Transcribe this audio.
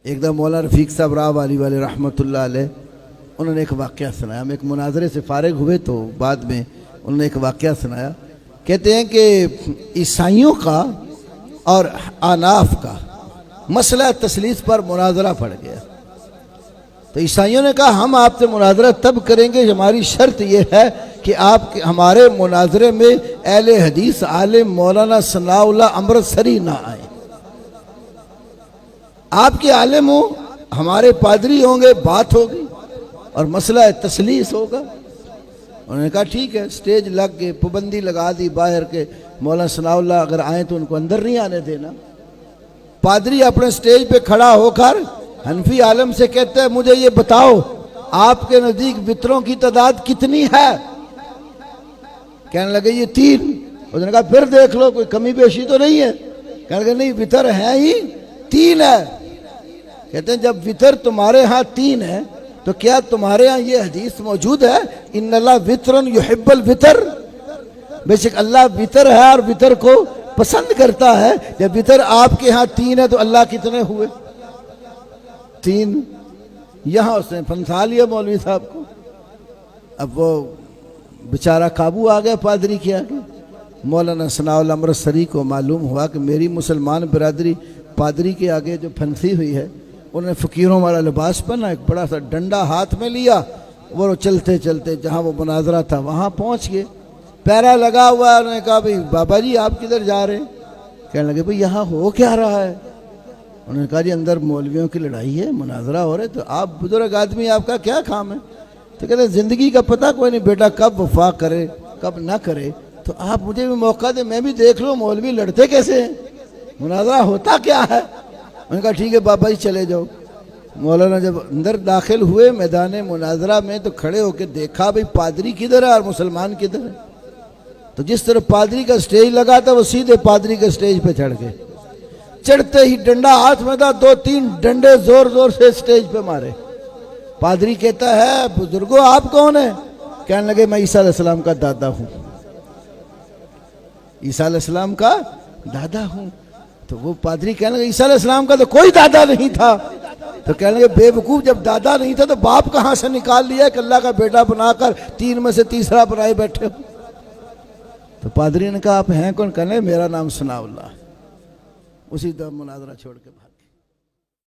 ایک دم مولانا رفیق صاحب راہ والی والے رحمۃ اللہ علیہ انہوں نے ایک واقعہ سنایا. ہم ایک مناظرے سے فارغ ہوئے تو بعد میں انہوں نے ایک واقعہ سنایا. کہتے ہیں کہ عیسائیوں کا اور آناف کا مسئلہ تثلیث پر مناظرہ پڑ گیا. تو عیسائیوں نے کہا ہم آپ سے مناظرہ تب کریں گے، ہماری شرط یہ ہے کہ آپ ہمارے مناظرے میں اہل حدیث عالم مولانا ثناء اللہ امرتسری نہ آئیں. آپ کے عالم ہوں، ہمارے پادری ہوں گے، بات ہوگی اور مسئلہ تثلیث ہوگا. انہوں نے کہا ٹھیک ہے. سٹیج لگ کے پابندی لگا دی باہر کے مولانا ثناء اللہ اگر آئیں تو ان کو اندر نہیں آنے دینا. پادری اپنے سٹیج پہ کھڑا ہو کر حنفی عالم سے کہتے ہیں مجھے یہ بتاؤ آپ کے نزدیک وطروں کی تعداد کتنی ہے؟ کہنے لگے یہ 3. اس نے کہا پھر دیکھ لو کوئی کمی بیشی تو نہیں ہے. کہنے لگے نہیں وطر ہے ہی 3 ہے. کہتے ہیں جب وطر تمہارے ہاں 3 ہے تو کیا تمہارے ہاں یہ حدیث موجود ہے ان اللہ وطرن یحب الوطر؟ بے شک اللہ وطر ہے اور وطر کو پسند کرتا ہے. جب وطر آپ کے ہاں 3 ہے تو اللہ کتنے ہوئے؟ 3. یہاں اس نے پھنسا لیا مولوی صاحب کو. اب وہ بیچارہ قابو آ گیا پادری کے آگے. مولانا ثناء اللہ امرتسری کو معلوم ہوا کہ میری مسلمان برادری پادری کے آگے جو پھنسی ہوئی ہے، انہوں نے فقیروں والا لباس پہنا، ایک بڑا سا ڈنڈا ہاتھ میں لیا، وہ چلتے چلتے جہاں وہ مناظرہ تھا وہاں پہنچ گئے. پیرا لگا ہوا ہے. انہوں نے کہا بھئی بابا جی آپ کدھر جا رہے ہیں؟ کہنے لگے بھئی یہاں ہو کیا رہا ہے؟ انہوں نے کہا جی اندر مولویوں کی لڑائی ہے، مناظرہ ہو رہا ہے. تو آپ بزرگ آدمی آپ کا کیا کام ہے؟ تو کہتے ہیں زندگی کا پتہ کوئی نہیں بیٹا، کب وفا کرے کب نہ کرے، تو آپ مجھے بھی موقع دیں، میں بھی دیکھ لوں مولوی لڑتے کیسے ہیں، مناظرہ ہوتا کیا ہے. انہوں نے کہا ٹھیک ہے بابا جی چلے جاؤ. مولانا جب اندر داخل ہوئے میدان مناظرہ میں تو کھڑے ہو کے دیکھا بھئی پادری کدھر ہے اور مسلمان کدھر ہے. تو جس طرح پادری کا سٹیج لگا تھا وہ سیدھے پادری کے سٹیج پہ چڑھ گئے. چڑھتے ہی ڈنڈا ہاتھ میں تھا، 2-3 ڈنڈے زور زور سے سٹیج پہ مارے. پادری کہتا ہے بزرگوں آپ کون ہیں؟ کہنے لگے میں عیسیٰ علیہ السلام کا دادا ہوں. عیسیٰ علیہ السلام کا دادا ہوں. تو وہ پادری کہنے لگے عیسیٰ علیہ السلام کا تو کوئی دادا نہیں تھا. تو کہنے لگے بے وقوف، جب دادا نہیں تھا تو باپ کہاں سے نکال لیا کہ اللہ کا بیٹا بنا کر 3 میں سے تیسرا بنائے بیٹھے ہو؟ تو پادری نے کہا آپ ہیں کون؟ کہنے لگے میرا نام ثناء اللہ. اسی دم مناظرہ چھوڑ کے